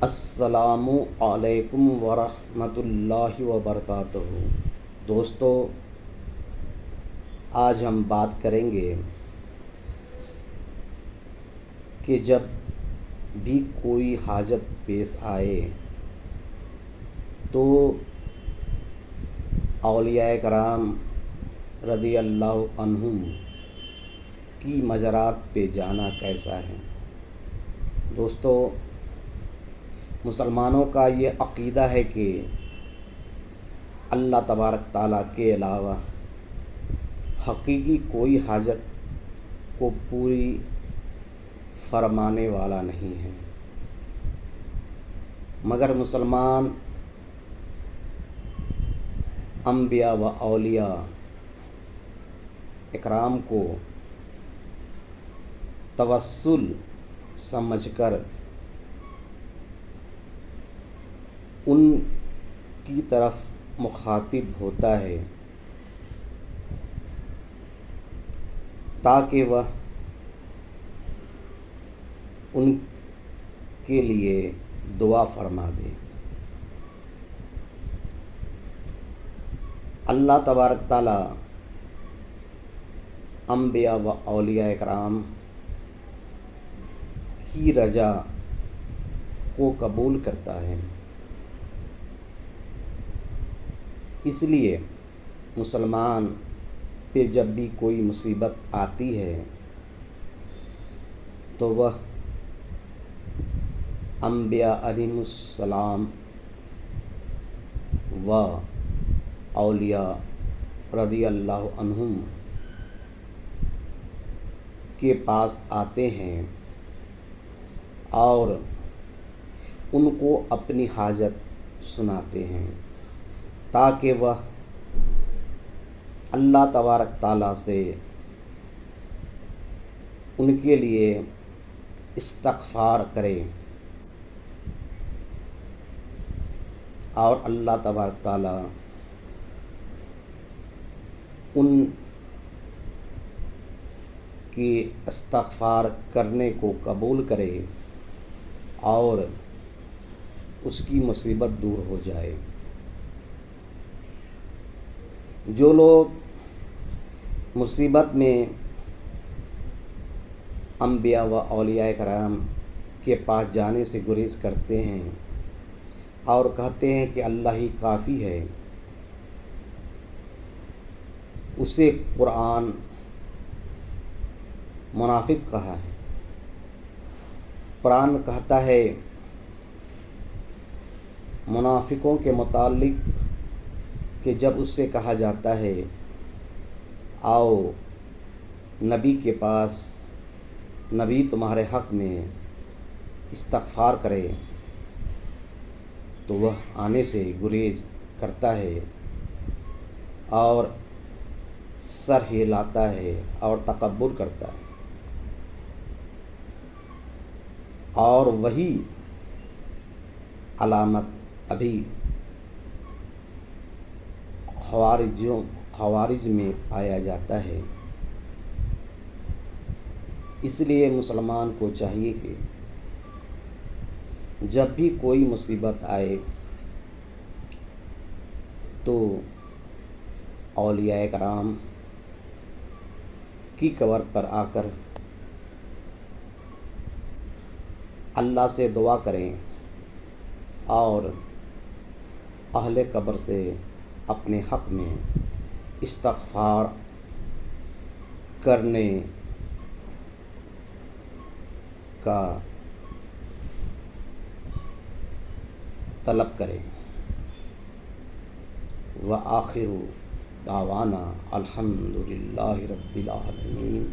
السلام علیکم ورحمۃ اللہ وبرکاتہ۔ دوستو، آج ہم بات کریں گے کہ جب بھی کوئی حاجت پیش آئے تو اولیاء کرام رضی اللہ عنہم کی مزارات پہ جانا کیسا ہے۔ دوستو، مسلمانوں کا یہ عقیدہ ہے کہ اللہ تبارک تعالیٰ کے علاوہ حقیقی کوئی حاجت کو پوری فرمانے والا نہیں ہے، مگر مسلمان انبیاء و اولیاء اکرام کو توسل سمجھ کر ان کی طرف مخاطب ہوتا ہے تاکہ وہ ان کے لیے دعا فرما دے۔ اللہ تبارک تعالیٰ انبیاء و اولیاء کرام کی رجا کو قبول کرتا ہے، اس لیے مسلمان پہ جب بھی کوئی مصیبت آتی ہے تو وہ انبیاء علیہم السلام و اولیاء رضی اللہ عنہم کے پاس آتے ہیں اور ان کو اپنی حاجت سناتے ہیں تاکہ وہ اللہ تبارک تعالیٰ سے ان کے لیے استغفار کرے اور اللہ تبارک تعالیٰ ان کی استغفار کرنے کو قبول کرے اور اس کی مصیبت دور ہو جائے۔ جو لوگ مصیبت میں انبیاء و اولیاء کرام کے پاس جانے سے گریز کرتے ہیں اور کہتے ہیں کہ اللہ ہی کافی ہے، اسے قرآن منافق کہا ہے۔ قرآن کہتا ہے منافقوں کے متعلق کہ جب اس سے کہا جاتا ہے آؤ نبی کے پاس، نبی تمہارے حق میں استغفار کرے، تو وہ آنے سے گریز کرتا ہے اور سر ہلاتا ہے اور تکبر کرتا ہے، اور وہی علامت ابھی خوارج میں پایا جاتا ہے۔ اس لیے مسلمان کو چاہیے کہ جب بھی کوئی مصیبت آئے تو اولیاء کرام کی قبر پر آ کر اللہ سے دعا کریں اور اہل قبر سے اپنے حق میں استغفار کرنے کا طلب کریں۔ وآخر دعوانا الحمد للہ رب العالمین۔